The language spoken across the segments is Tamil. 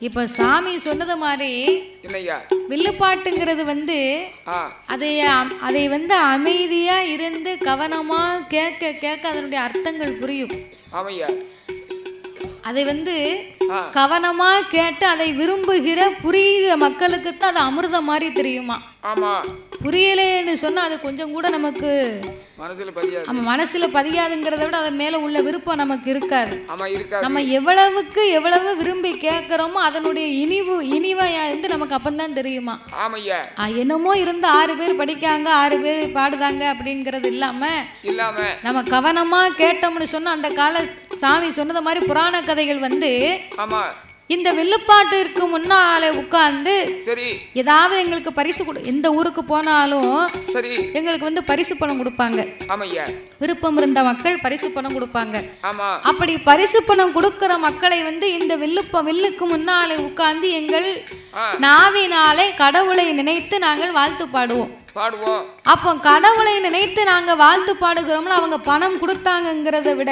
இப்ப சாமி சொன்னது மாதிரி வில்லுப்பாட்டுங்கிறது அதை அமைதியா இருந்து கவனமா கேட்க கேட்க அதனுடைய அர்த்தங்கள் புரியும். அதை கவனமா கேட்டு அதை விரும்புகிற புரியுற மக்களுக்கு தான் அது அமிர்தம் மாதிரி தெரியுமா. புரியலேன்னு சொன்னா அது கொஞ்சம் கூட நமக்கு மனசுல பதியாதுங்கிறத விட அதன் மேல உள்ள விருப்பம் நமக்கு இருக்காது. நம்ம எவ்வளவு விரும்பி கேட்கிறோமோ அதனுடைய இனிவை நமக்கு அப்பந்தான் தெரியுமா. என்னமோ இருந்து 6 பேர் படிக்காங்க 6 பேர் பாடுதாங்க அப்படிங்கறது இல்லாம நம்ம கவனமா கேட்டோம்னு சொன்னா அந்த கால சாமி சொன்னது மாதிரி புராண கதைகள் இந்த வில்லுப்பாட்டிற்கு முன்னாலே உட்கார்ந்து ஏதாவது எங்களுக்கு பரிசு எந்த ஊருக்கு போனாலும் எங்களுக்கு பரிசு பணம் கொடுப்பாங்க. விருப்பம் இருந்த மக்கள் பரிசு பணம் கொடுப்பாங்க. அப்படி பரிசு பணம் கொடுக்கிற மக்களை இந்த வில்லுக்கு முன்னாலே உட்கார்ந்து எங்கள் நாவினாலே கடவுளை நினைத்து நாங்கள் வாழ்த்து பாடுவோம். அப்போ கடவுளை நினைத்து நாங்க வாழ்த்து பாடுகிறோம்னு அவங்க பணம் கொடுத்தாங்கிறத விட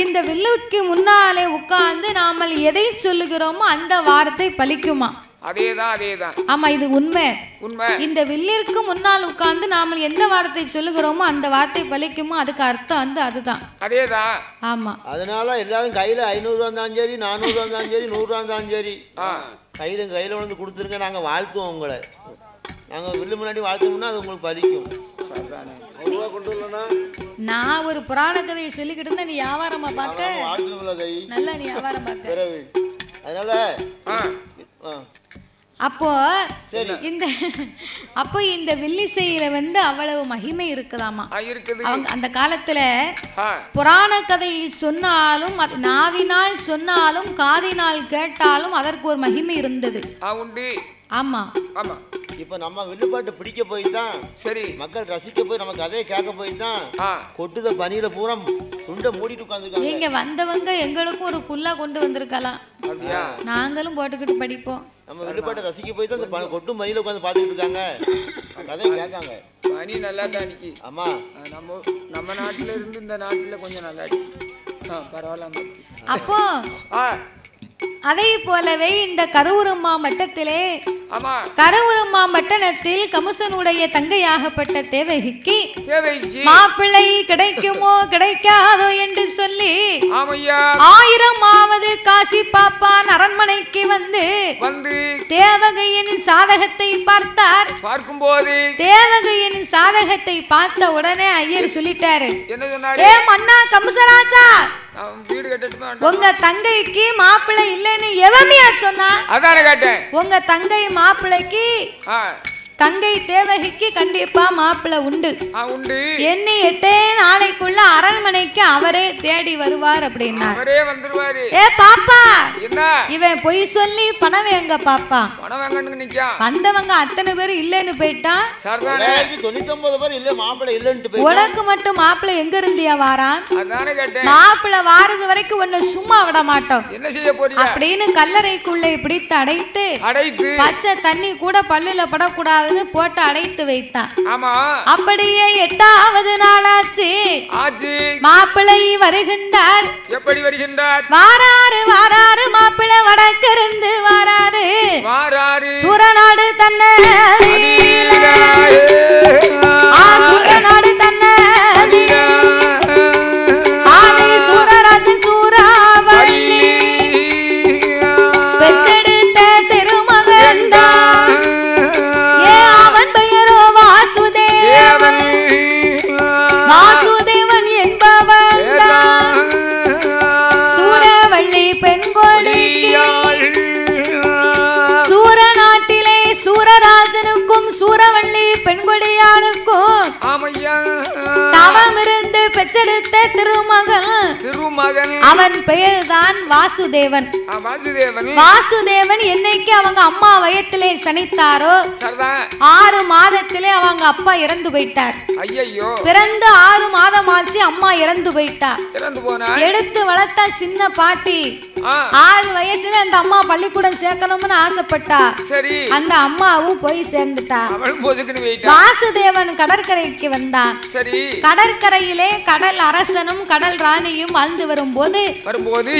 இந்த வில்லுக்கு முன்னாலே உட்கார்ந்து நாம எதை சொல்லுகிறோமோ அந்த வார்த்தை பலிக்குமா. அதேதான். ஆமா, இது உண்மை. இந்த வில்லிற்கு முன்னால் உட்கார்ந்து நாம எந்த வார்த்தை சொல்லுகிறோமோ அந்த வார்த்தை பலிக்குமோ அதுக்கு அர்த்தம் அதுதான். அதேதான். ஆமா, அதனால எல்லாரும் கையில 500 இருந்தாலும் சரி 400 இருந்தாலும் சரி 100 இருந்தாலும் சரி கையில வந்து கொடுத்துருங்க, நாங்க வாழ்த்துவோம் உங்களை. நாங்க வில்லு முன்னாடி வாழ்த்தோம்னா அது உங்களுக்கு பலிக்கும். நான் ஒரு புராண கதையை சொல்லிக்கிட்டு இருந்தா நீ வியாபாரமா பார்க்க நல்லா நீ வியாபாரம் பார்க்க. அதனால அப்போ இந்த வில்லிசையில அவ்வளவு மகிமை இருக்குதாமா. அந்த காலத்துல புராண கதையை சொன்னாலும் நாவினால் சொன்னாலும் காதினால் கேட்டாலும் அதற்கு ஒரு மகிமை இருந்தது. ஆமா, இப்ப நம்ம வில்லுப்பாட்டு பிடிக்க போய் தான் மக்கள் ரசிக்க போய் நம்ம கதையை கேட்க போய் தான் கொட்டுத பனியில பூரா சுண்ட மூடிட்டு உட்கார்ந்துருக்காங்க. நீங்க வந்தவங்க எங்களுக்கும் ஒரு குல்லா கொண்டு வந்திருக்கலாம், நாங்களும் போட்டுக்கிட்டு படிப்போம். நம்ம வில்லுப்பாட்டை ரசிக்க போய் தான் அந்த கொட்டும் பனியில உட்கார்ந்து பாத்துக்கிட்டு இருக்காங்க, கதையை கேட்காங்க. பனி நல்லா தான் அன்னைக்கு. ஆமா, நம்ம நாட்டுல இருந்து இந்த நாட்டுல கொஞ்சம் நல்லா பரவாயில்ல. அப்போ அதை போலவே இந்த கருவூர் மாவட்டத்திலே கமுசனுடைய தங்கையாகப்பட்ட தேவகிக்கு மாப்பிள்ளை கிடைக்குமோ கிடைக்காதோ என்று சொல்லி 1000ஆவது காசி பாப்பான் அரண்மனைக்கு வந்து தேவகையின் சாதகத்தை பார்த்தார். பார்க்கும்போது தேவகையின் சாதகத்தை பார்த்த உடனே ஐயர் சொல்லிட்டாரு, ஏ மன்னா கமுசராஜா, உங்க தங்கைக்கு மாப்பிள்ளை இல்லைன்னு எவமையா சொன்னா? அதானே கேட்டேன். உங்க தங்கை மாப்பிள்ளைக்கு தங்கை தேவகிக்கு கண்டிப்பா மாப்பிள்ளை உண்டு. எண்ணி 8 நாளைக்குள்ள அரண்மனைக்கு அவரே தேடி வருவார் அப்படின்னா. ஏ பாப்பா, இவன் பொய் சொல்லி பணம் எங்க பாப்பா? வந்தவங்க அத்தனை பேர் இல்லன்னு போயிட்டான். 99 பேர் இல்ல மாப்பிள்ளை இல்லன்னு போயிட்டான். உனக்கு மட்டும் மாப்பிள்ளை எங்க இருந்தியா வாரான்? மாப்பிள்ளை வாரது வரைக்கும் ஒண்ணு சும்மா விட மாட்டோம் அப்படின்னு கல்லறைக்குள்ள பிடித்து அடைத்து பச்சை தண்ணி கூட பல்லுல படக்கூடாது போட்டு அடைத்து வைத்தான். அப்படியே 8வது நாளாச்சு, மாப்பிள்ளை வருகின்றார். எப்படி வருகின்றார்? வாராரு மாப்பிள்ளை வடக்கிருந்து வாராரு. சூரநாடு தன்னை சூரநாடு தன்னை சூரராஜன் சூறாவளி பெற்றெடுத்த திருமகன் தான். வாசுதேவன் என்பவன் தான் சூரவள்ளி பெண்கொடிக்கு சூரநாட்டிலே சூரராஜனுக்கும் சூரவள்ளி பெண்கொடியாளுக்கும் தவம் இருந்து பெற்றெடுத்த திருமகன். அவன் பெயர் தான் வாசுதேவன். வாசுதேவன் என்னைக்கு அவங்க அம்மா வயத்திலே சனித்தாரோ 6 மாதத்திலே அவங்க அப்பா இறந்து போயிட்டார். பிறந்து 6 மாதம் ஆச்சு, அம்மா இறந்து போயிட்டார். எடுத்து வளர்த்த சின்ன பாட்டி 6 வயசுல அந்த அம்மா பள்ளிக்கூடம் சேர்க்கணும்னு ஆசைப்பட்டா. அந்த அம்மாவும் போய் சேர்ந்துட்டா. வாசுதேவன் கடற்கரைக்கு வந்தான். சரி. கடற்கரையிலே கடல் அரசனும் கடல் ராணியும் வாழ்ந்து வரும்போது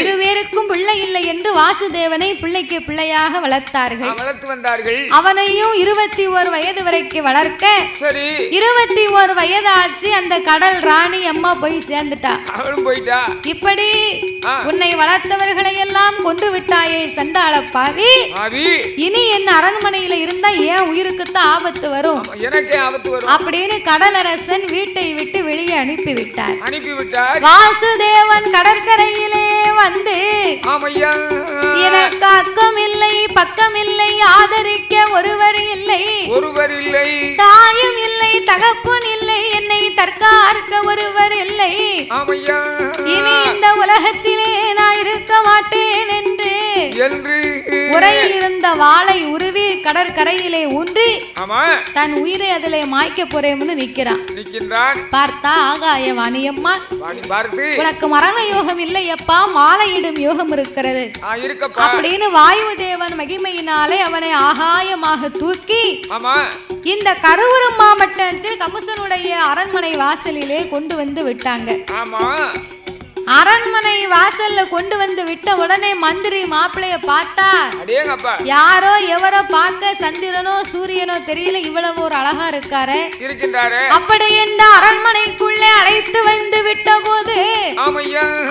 இருவேருக்கும் பிள்ளை இல்லை என்று வாசுதேவனை பிள்ளைக்கு பிள்ளையாக வளர்த்தார்கள். வளர்த்து வந்தார்கள். அவனையும் 21 வயது வரைக்கும் வளர்க்க சரி 21 வயது ஆச்சு. அந்த கடல் ராணி அம்மா போய் சேர்ந்துட்டா. அவளும் போயிட்டா. இப்படி உன்னை வளர்த்தவர்களை எல்லாம் கொன்று விட்டாயே சண்டாள பாவி, இனி என் அரண்மனையில இருந்தா ஏன் உயிருக்குத்தான் ஆபத்து வரும், எனக்கே ஆபத்து வரும் அப்படின்னு கடலரசன் வீட்டை விட்டு வெளியே அனுப்பிவிட்டார். வாசுதேவன் கடற்கரையிலே வந்து எனக்கு அக்கம் இல்லை பக்கம் இல்லை, ஆதரிக்க ஒருவர் இல்லை, தாயும் இல்லை தகப்பன் இல்லை, என்னை தற்காக்க ஒருவர் இல்லை, இனி இந்த உலகத்திலே நான் இருக்க மாட்டேன் என்று உரையில் இருந்த வாளை உருவி கடற்கரையிலே ஊன்றி தன் உயிரை அதிலே மாய்க்க போறேன்னு நிக்கிறான். பார்த்தா ஆகாயவாணியம்மா, உனக்கு மரண யோகம் இல்லையப்பா, மாலையிடும் யோகம் இருக்கிறது அப்படின்னு வாயுதேவன் மகிமையினாலே அவனை ஆகாயமாக தூக்கி இந்த கருவூரம் மாவட்டத்தில் கமுசனுடைய அரண்மனை வாசலிலே கொண்டு வந்து விட்டாங்க. அரண்மனை வாசல்ல கொண்டு வந்து விட்ட உடனே மந்திரி மாப்பிளைய பார்த்தா யாரோ எவரோ பார்க்க சந்திரனோ சூரியனோ தெரியல, இவ்வளவு ஒரு அழகா இருக்காரு. அப்படி இந்த அரண்மனைக்குள்ளே அழைத்து வந்து விட்ட போது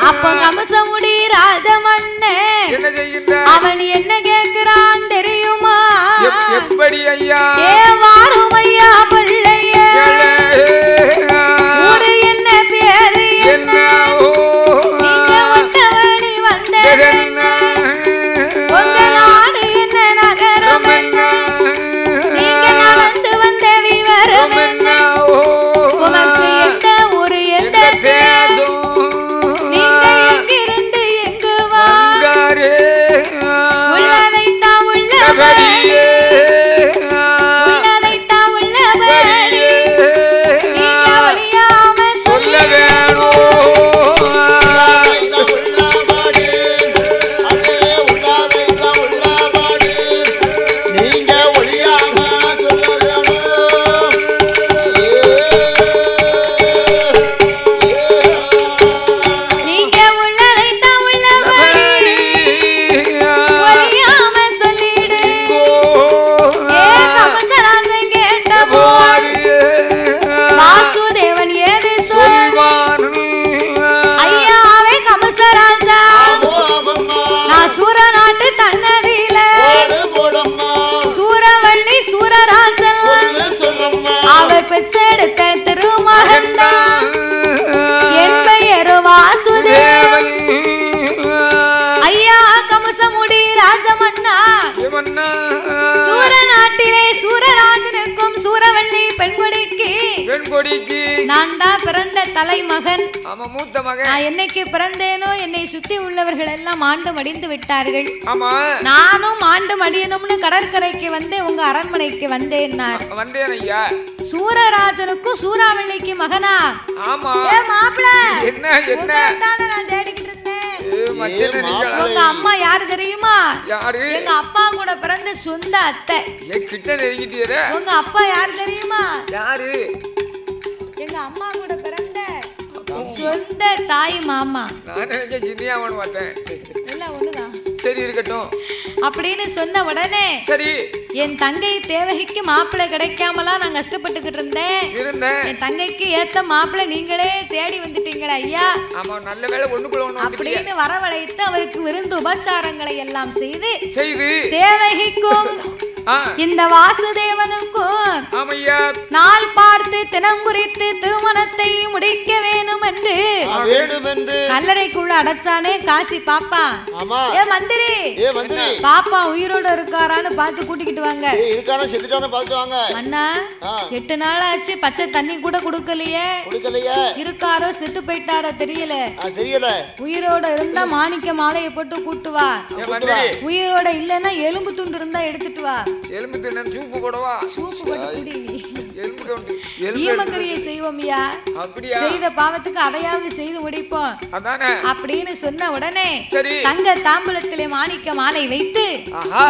அப்ப கமுசமுடி ராஜமன்னே அவன் என்ன கேட்கிறான் தெரியுமா? எப்படி ஐயா? ஏ வாரும் ஐயா பிள்ளையே, ஊரு என்ன பேரு என்ன, நீங்க ஒட்டவழி வந்த உங்க நாடு என்ன நகரம் என்ன, நீங்க நடந்து வந்த விவரம் என்ன, உமக்கு எந்த ஊரு எந்த தேசம், நீங்க எங்கிருந்து எங்கு வாரு, உள்ளதைத்தான் உள்ளபடி உள்ளதைத்தான் உள்ளபடி நீங்க ஒழியாம சொல்ல வேணும். பெற்றெடுத்த திருமகன்தான் என் பெயர் வாசுதேவன். ஐயா கமுசமுடி ராஜமன்னா, சூர நாட்டிலே சூரராஜனுக்கும் சூரவள்ளி பெண்கொடிக்கு நான் தான் பிறந்த தலைமகன். நான் என்னைக்கு பிறந்தேனோ என்னை சுத்தி உள்ளவர்கள் எல்லாம் ஆண்டு மடிந்து விட்டார்கள். நானும் ஆண்டு மடியணும்னு கடற்கரைக்கு வந்து உங்க அரண்மனைக்கு வந்தேன். சூரராஜனுக்கும் சூறாவளிக்கு மகனா? மாப்பிள்ள நான் தேடிக்கிட்டு இருந்தேன். உங்க அம்மா யாரு தெரியுமா? எங்க அப்பா கூட பிறந்த சொந்த அத்தை. உங்க அப்பா யாரு தெரியுமா? எங்க அம்மா கூட பிறந்த சொந்த தாய் மாமா. ஒண்ணுதான். சரி இருக்கட்டும் அப்படின்னு சொன்ன உடனே சரி என் தங்கை தேவகிக்கு மாப்பிள்ளை கிடைக்காமலாம் நான் கஷ்டப்பட்டுக்கிட்டு இருந்தேன். என் தங்கைக்கு ஏத்த மாப்பிள்ளை நீங்களே தேடி வந்துட்டீங்களா ஐயா? ஆமா, நல்ல வேளை ஒண்ணுக்குள்ள ஒண்ணு அப்படின்னு வரவழைத்து அவருக்கு விருந்து உபச்சாரங்களை எல்லாம் செய்து தேவகிக்கும் இந்த வாசுதேவனுக்கும் நாள் பார்த்து தினம் குறித்து திருமணத்தை முடிக்க வேணும் என்று கல்லறைக்குள்ள அடைச்சானே காசி பாப்பா. ஏ மந்திரி, பாப்பா உயிரோட இருக்காரான்னு பார்த்து கூட்டிக்கிட்டு வாங்க. அண்ணா 8 நாள் ஆச்சு, பச்சை தண்ணி கூட குடுக்கலையே. இருக்காரோ செத்து போயிட்டாரோ தெரியல. உயிரோட இருந்தா மாணிக்க மாலையை போட்டு கூட்டு வா, உயிரோட இல்லன்னா எலும்பு துண்டு இருந்தா எடுத்துட்டு வா. எலும்பு தின்ன சூப்பு போடவா? சூப்பு போட்டு குடி நீ. எலும்பு கவுண்டி ஈமக்கரியை செய்வோம்யா. அப்படியா? செய்த பாவத்துக்கு அதையாவது செய்து முடிப்போம். அதானே அப்படின்னு சொன்ன உடனே சரி தங்க தாம்பூலத்திலே மாணிக்க மாலை வைத்து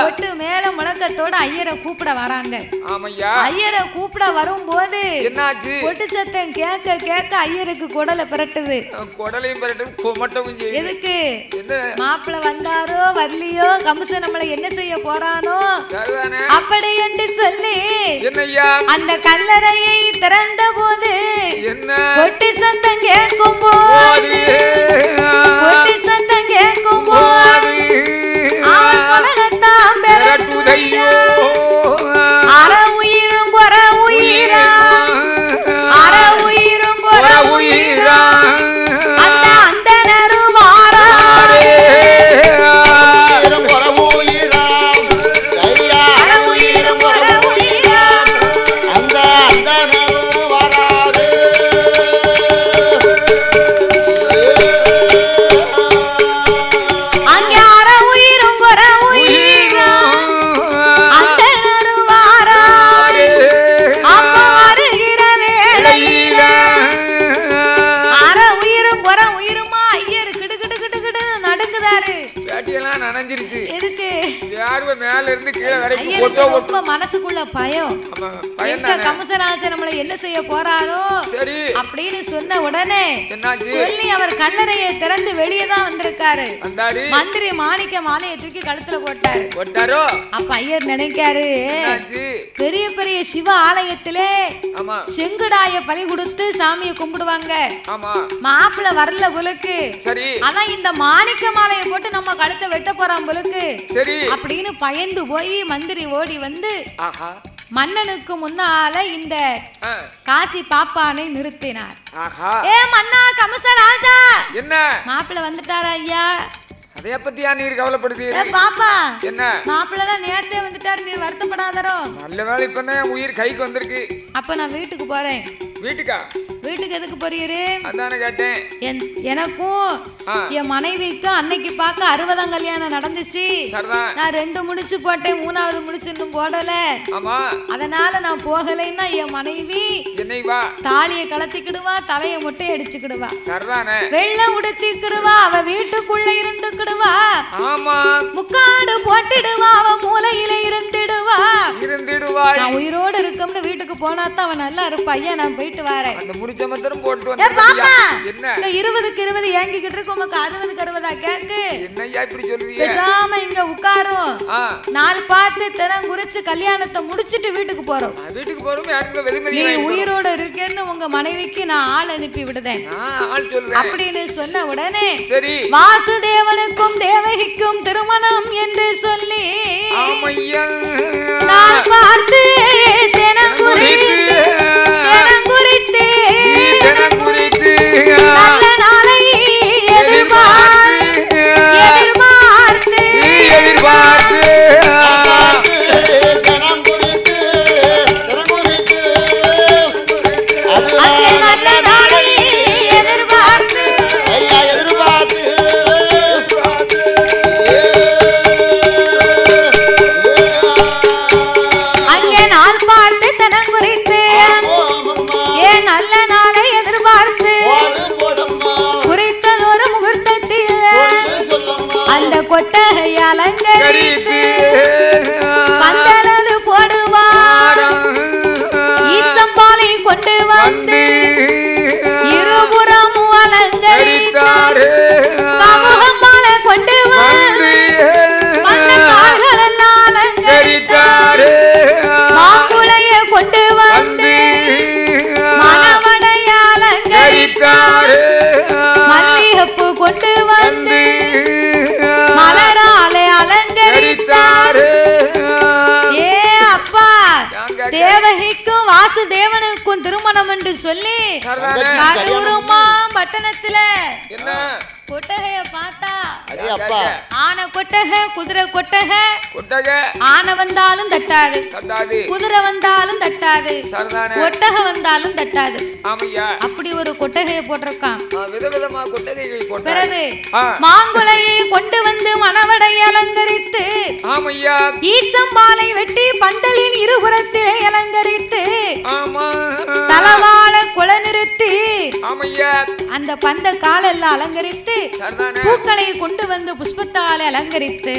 ஒட்டு மேல முழக்கத்தோட ஐயரை கூப்பிட வராங்க. ஆமையா. ஐயரை கூப்பிட வரும்போது என்னாச்சு? கொட்டு சத்தம் கேட்க கேட்க ஐயருக்கு குடலை பிரட்டுது. குடலையும் பிரட்டு மட்டும் எதுக்கு? மாப்பிள்ள வந்தாரோ வரலையோ கம்சன் நம்மளை என்ன செய்ய போறானோ அப்படி என்று சொல்லி அந்த கல்லறையை திறந்த போது கொட்டி சத்தம் கேட்கும் போது கொட்டி சத்தம் கேட்கும் போது அவன் குடலத்தான் பெறட்டுதையோ. அற உயிரும் குற உயிரா அற உயிரும் குற உயிரா அந்த அந்த நறுவாரா மனசுக்குள்ள பயம். கம்சராஜன் நம்மளை என்ன செய்ய போறாரோ அப்படின்னு சொன்ன உடனே சொல்லி அவர் கல்லறையை திறந்து வெளியே தான் வந்திருக்காரு. மந்திரி மாணிக்க மாலையை தூக்கி கழுத்துல போட்டாரு. அப்ப ஐயர் நினைக்காரு பெரிய பெரிய சிவ ஆலயத்திலே செங்குடாய பலி கொடுத்து சாமியை கும்பிடுவாங்க. மாப்பிள்ள வரல புலுக்கு அதான் இந்த மாணிக்க மாலையை போட்டு நம்ம கழுத்தை வெட்ட போறான் புலுக்கு அப்படின்னு பயந்து போய் மந்திரி ஓடி வந்து மன்னனுக்கு முன்னால இந்த காசி பாப்பானை நிறுத்தினார். ஏ மன்னா கம்சராஜா, என்ன மாப்பிள்ள வந்துட்டாரா ஐயா? அதைய பத்தியா நீர் கவலைப்படுத்தீங்க? பாப்பா என்ன மாப்பிள்ள தான் நேரத்தே வந்துட்டாரு, நீர் வருத்தப்படாதரோ? நல்ல வேளை இப்பதான் உயிர் கைக்கு வந்திருக்கு. அப்ப நான் வீட்டுக்கு போறேன். வீட்டுக்கா? வீட்டுக்கு எதுக்கு போறீரு? அதானே கேட்டேன். எனக்கும் என் மனைவிக்கும் அன்னைக்கு பார்க்க 60ஆம் கல்யாணம் நடந்துச்சு. நான் 2 முடிச்சு போட்டேன், 3வது முடிச்சு இன்னும் போடல. அதனால நான் போகலைன்னா என் மனைவி தாலியை கலத்திக்கிடுவா, தலையை மொட்டை அடிச்சுக்கிடுவா, வெள்ளை உடுத்திக்கிடுவா, அவ வீட்டுக்குள்ள இருந்துக்கிடுவா, முக்காடு போட்டுடுவா, அவ மூலையில இருந்துடுவா. நான் உயிரோடு இருக்கோம்னு வீட்டுக்கு போனாத்தான் அவன் நல்லா இருப்பா. ஐயா நான் போயிட்டு வரேன். அந்த முடிச்ச மத்தரம் போட்டு வந்து என்ன 20க்கு 20 ஏங்கிக்கிட்டு இருக்கு, உமக்கு 60க்கு 60 கேக்கு. என்னய்யா இப்படி சொல்றீங்க? பேசாம இங்க உட்காரும், நாள் பார்த்து தினம் குறிச்சு கல்யாணத்தை முடிச்சிட்டு வீட்டுக்கு போறோம். வீட்டுக்கு போறோம். யாருங்க வெளிமதி நீ உயிரோட இருக்கேன்னு உங்க மனைவிக்கு நான் ஆள் அனுப்பி விடுதேன் அப்படின்னு சொன்ன உடனே சரி வாசுதேவனுக்கும் தேவகிக்கும் திருமணம் என்று சொல்லி நான் பார்த்து தினம் குறித்து நல்ல நாளை எதிர்பார்த்து நல்ல நாளை எதிர்பார்த்து அங்கே நாள் பார்த்து தனம் குறித்து ஏன் நல்ல நாளை எதிர்பார்த்து குறித்ததொரு முகூர்த்தத்தில் அந்த கொட்டகை அலங்கரித்து பந்தலது போடுவார். ஈச்சம்பாலை கொண்டு வந்து இருபுறம் அலங்கரித்தார். கமுகம்பாலை கொண்டு வந்து கால்களெல்லாம் அலங்கரித்தார். மாங்குளைய கொண்டு வந்து மணவடைய அலங்கரித்தார். மல்லிகைப்பூ கொண்டு வந்து மலராலே அலங்கரித்தார். ஏ அப்பா, தேவகிக்கும் வாசுதேவனுக்கும் திருமணம் என்று சொல்லி கரூருமா பட்டணத்துல கொட்டகைய பார்த்தா ஆனை கொட்டகை, குதிரை கொட்டகை. ஆனை வந்தாலும் தட்டாது, குதிரை வந்தாலும் தட்டாது, கொட்டகை வந்தாலும் தட்டாது. அப்படி ஒரு கொட்டகையை போட்டிருக்கான். பிறகு மாங்குளையை கொண்டு வந்து மணவடை அலங்கரித்து ஆமையா ஈச்சம்பாலை வெட்டி பந்தலின் இருபுறத்திலே அலங்கரித்து ஆமா தலவாழ குல நிறுத்தி ஆமையா அந்த பந்த காலெல்லாம் அலங்கரித்து சரிதானே பூக்களை கொண்டு வந்து புஷ்பத்தாலே அலங்கரித்து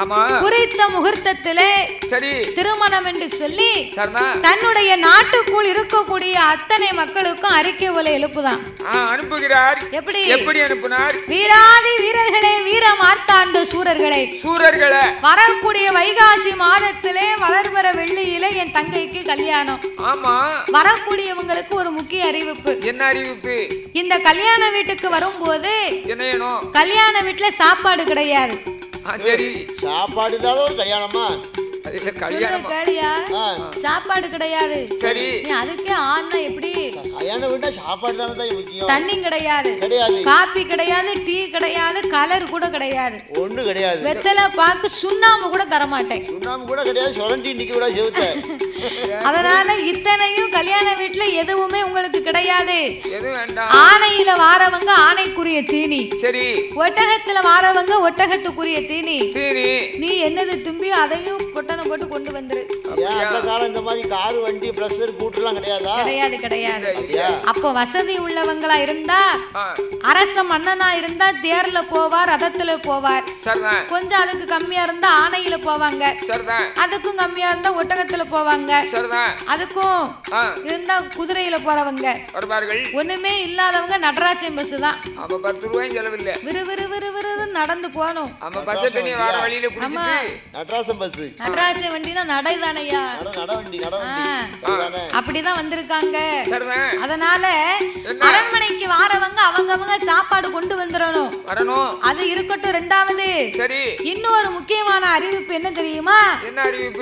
ஆமா குறித்த முகூர்த்தத்திலே சரி திருமணம் என்று சொல்லி சரிதான் தன்னுடைய நாட்டுக்குள் இருக்கக்கூடிய அத்தனை மக்களுக்கும் அறிக்கை ஒலை எழுப்புதான் அனுப்புகிறார். எப்படி எப்படி அனுப்புனார்? வீராதி வீரர்களே, வீர மார்த்தாண்ட சூரர்களே, சூரர்களே, வரக்கூடிய வைகாசி மாதத்திலே வளர்வர வெள்ளியிலே என் தங்கைக்கு கல்யாணம். ஆமா, வரக்கூடியவங்களுக்கு ஒரு முக்கிய அறிவிப்பு. என்ன அறிவிப்பு? இந்த கல்யாண வீட்டுக்கு வரும்போது என்ன வேணும்? கல்யாண வீட்டுல சாப்பாடு கிடையாது. சரி, சாப்பாடு இல்லாத ஒரு கல்யாணமா? சாப்பாடு கிடையாது. சரி, அதுக்கே ஆனா எப்படி? கல்யாண வீட்டா சாப்பாடு தானே முக்கியம். தண்ணி கிடையாது, காபி கிடையாது, டீ கிடையாது, கலர் கூட கிடையாது, ஒண்ணு கிடையாது. வெத்தலை பாக்கு சுண்ணாம்பு கூட தர மாட்டேன். சுண்ணாம்பு கூட கிடையாது, சொரண்டி நிக்க விட செவுத்த. அதனால இத்தனையும் கல்யாண வீட்டுல எதுவுமே உங்களுக்கு கிடையாது. ஆணையில வாரவங்க ஆணைக்குரிய தீனி, சரி, ஒட்டகத்துல வாரவங்க ஒட்டகத்துக்குரிய தீனி. நீ என்னது தும்பி அதையும் பொட்டனை போட்டு கொண்டு வந்துரு. இந்த மாதிரி கார் வண்டி பிளஸ் கூட்டலாம் கிடையாதா? கிடையாது, கிடையாது. அப்போ வசதி உள்ளவங்களா இருந்தா, அரச மன்னனா இருந்தா தேர்ல போவார், ரதத்துல போவார். கொஞ்சம் அதுக்கு கம்மியா இருந்தா ஆணையில போவாங்க, அதுக்கும் கம்மியா இருந்தா ஒட்டகத்துல போவாங்க, அதுக்கும் இருந்தா குதிரையில போறவங்க. ஒண்ணுமே இல்லாதவங்க நடராஜன் பஸ் தான். 10 ரூபாயும் செலவில்லை, விறு விறு விறு விறு நடந்து போகணும். நடராஜன் பஸ், நடராஜன் வண்டினா நடை தானையா, அப்படிதான் வந்திருக்காங்க. அதனால அரண்மனைக்கு வாரவங்க அவங்க சாப்பாடு கொண்டு வந்துடணும். அது இருக்கட்டும். ரெண்டாவது இன்னொரு முக்கியமான அறிவிப்பு என்ன தெரியுமா?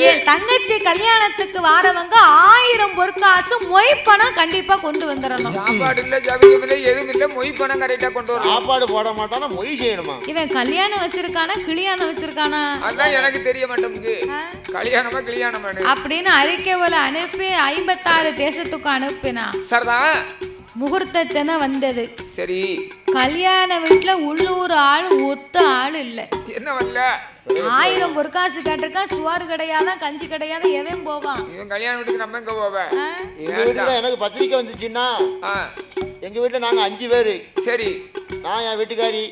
என் தங்கச்சி கல்யாணத்துக்கு வாரவங்க 1000 பொற்காசு மொய் பணம் கண்டிப்பா கொண்டு வந்துடணும். சாப்பாடு இல்ல, ஜவியம் இல்ல, எதுவும் இல்ல, மொய் பணம் கரெக்டா கொண்டு வரணும். சாப்பாடு போட மாட்டானா மொய் செய்யணுமா? இவன் கல்யாணம் வச்சிருக்கானா கிளியாணம் வச்சிருக்கானா அதான் எனக்கு தெரிய மாட்டேங்குது. கல்யாணமா கிளியாணமா அப்படின்னு அறிக்கை போல அனுப்பி 56 தேசத்துக்கு அனுப்பினா. சரிதான், முகூர்த்தத்தின வந்தது. சரி, கல்யாண வீட்டுல உள்ளூர் ஆளு ஒத்த ஆளு இல்ல. என்ன வரல? 1000 பொற்காசு கேட்டிருக்கா, சுவாறு கிடையாதா, கஞ்சி கிடையாதா, எவன் போவான்? இவன் கல்யாண வீட்டுக்கு நம்ம எங்க போவேன்? எங்க வீட்டுல எனக்கு பத்திரிக்கை வந்துச்சுன்னா, எங்க வீட்டுல நாங்க 5 பேரு. சரி, நான் என் வீட்டுக்காரி,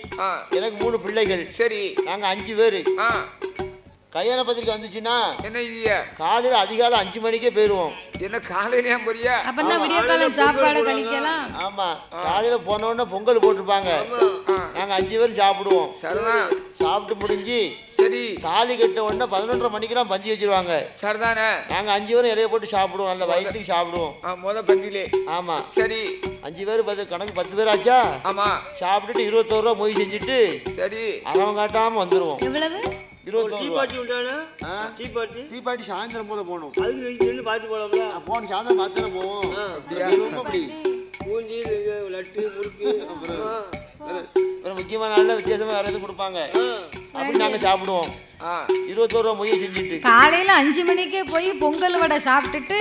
எனக்கு 3 பிள்ளைகள். சரி, நாங்க 5 பேரு. கல்யாண பத்திரிக்கை வந்துச்சுன்னா என்ன இல்லையா, காலையில அதிகாலை 5 மணிக்கே போயிருவோம். என்ன காலையில போறியா? அப்பதான் விடிய காலம் சாப்பாடு கழிக்கலாம். ஆமா, காலையில போன உடனே பொங்கல் போட்டிருப்பாங்க, நாங்க 5 பேரும் சாப்பிடுவோம். சாப்பிட்டு முடிஞ்சு சரி தாலி கட்ட உடனே 11:30 மணிக்கெல்லாம் பந்தி வச்சிருவாங்க. சரிதானே, நாங்க 5 பேரும் இலைய போட்டு சாப்பிடுவோம், நல்ல வயிற்றுக்கு சாப்பிடுவோம். முத பந்திலே. ஆமா, சரி, 5 பேர் கணக்கு 10 பேர் ஆச்சா? ஆமா, சாப்பிட்டுட்டு 21 ரூபா மொய் செஞ்சுட்டு சரி அரவம் காட்டாம வந்துருவோம். எவ்வளவு? 21 டீ சாயந்தரம் போல போகணும். அதுக்கு பாட்டு போலாம்ல, போன சாயந்தரம் மாத்திரம் போவோம். அப்படி லட்டு முறுக்கு அப்புறம் முக்கியமான நாள்ல வித்தியாசமா வேற எதுவும் கொடுப்பாங்க. அப்படி நாங்க சாப்பிடுவோம். 21 ரூபா மொய் செஞ்சுட்டு காலையில 5 மணிக்கே போய் பொங்கல் வடை சாப்பிட்டுட்டு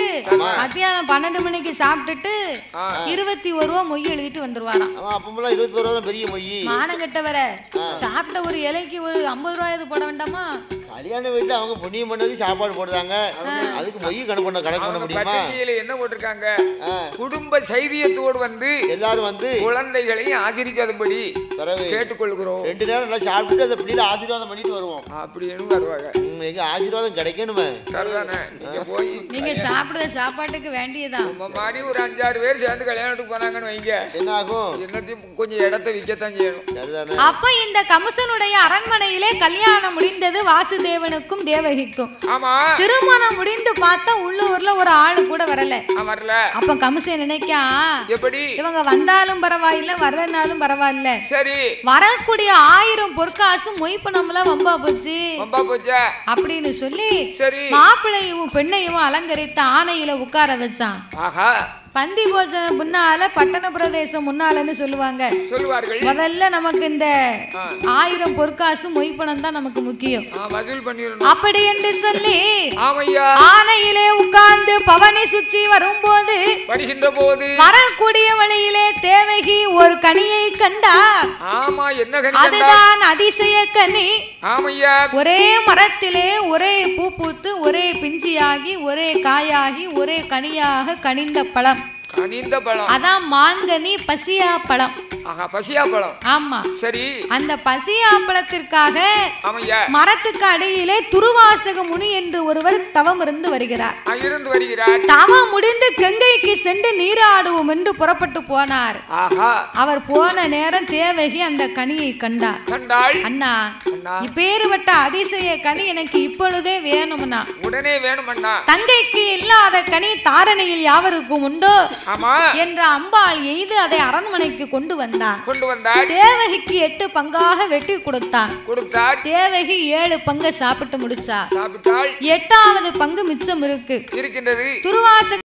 மத்தியானம் 12 மணிக்கு சாப்பிட்டுட்டு 21 ரூபா மொய் எழுதிட்டு வந்துருவாராம். அப்பமெல்லாம் 21 ரூபா பெரிய மொய். மானம் கெட்டவர, சாப்பிட்ட ஒரு இலைக்கு ஒரு 50 ரூபாய் போட வேண்டாமா? கல்யாண வீட்டுல அவங்க புண்ணியம் பண்ணது சாப்பாடு போடுறாங்க, அதுக்கு மொய் கணக்கு பண்ண முடியுமா? என்ன போட்டிருக்காங்க? குடும்ப செய்தியத்தோடு வந்து எல்லாரும் வந்து குழந்தைகளையும் ஆசீர்வாதம்படி கேட்டுக்கொள்கிறோம். 2 நேரம் நல்லா சாப்பிட்டுட்டு அந்த பிள்ளைல ஆசீர்வாதம் பண்ணிட்டு வருவோம். அப்படி வருவாங்க. எங்க ஆசீர்வாதம் கிடைக்கணுமே. சரிதானே, நீங்க போய் நீங்க சாப்பிடுற சாப்பாட்டுக்கு வேண்டியதான். மாதிரி ஒரு 5-6 பேர் சேர்ந்து கல்யாணத்துக்கு போனாங்கன்னு வைங்க, என்ன ஆகும்? என்னத்தையும் கொஞ்சம் இடத்தை விற்கத்தான் செய்யணும். அப்ப இந்த கம்சனுடைய அரண்மனையிலே கல்யாணம் முடிந்தது வாசுதேவனுக்கும் தேவகிக்கும். ஆமா, திருமணம் முடிந்து பார்த்தா உள்ளூர்ல ஒரு ஆளு கூட வரல. அப்ப கம்சன் நினைக்கா, எப்படி இவங்க வந்தாலும் பரவாயில்ல, வரலனாலும் பரவாயில்ல, சரி வரக்கூடிய 1000 பொற்காசு மொய் பணம்லாம் வம்பா போச்சு அப்படின்னு சொல்லி மாப்பிள்ளையும் பெண்ணையும் அலங்கரித்த ஆணையில உட்கார வச்சான். பந்தி போஜனம் முன்னால பட்டண பிரதேசம் முன்னாலன்னு சொல்லுவார்கள். முதல்ல நமக்கு இந்த 1000 பொற்காசு மொய்ப்பணம் தான் நமக்கு முக்கியம். அப்படி என்று சொல்லி ஆனையிலே உட்கார்ந்து பவனி சுற்றி வரும்போது வரக்கூடிய வழியிலே தேவகி ஒரு கனியை கண்டார். அதுதான் அதிசய கனி. ஒரே மரத்திலே ஒரே பூ பூத்து ஒரே பிஞ்சியாகி ஒரே காயாகி ஒரே கனியாக கனிந்த பழம். அதான் மாங்கனி பசியா பழம். ஆமா சரி. அந்த பசியா பழத்திற்காக மரத்துக்கு அடியிலே துருவாசக முனி என்று ஒருவர் தவம் இருந்து வருகிறார். தவம் முடிந்து கங்கைக்கு சென்று நீராடுவோம் என்று புறப்பட்டு போனார். அவர் போன நேரம் தேவகி அந்த கனியை கண்டார். அண்ணா இப்பேறுபட்ட அதிசய கனி எனக்கு இப்பொழுதே வேணும்னா உடனே வேணும்னா தங்கைக்கு இல்லாத கனி தாரணையில் யாவருக்கும் உண்டோ என்ற அம்பாள் எய்து அதை அரண்மனைக்கு கொண்டு வந்தார். தேவகிக்கு 8 பங்காக வெட்டி கொடுத்தார். தேவகி 7 பங்கு சாப்பிட்டு முடிச்சார். 8வது பங்கு மிச்சம் இருக்கு. துருவாச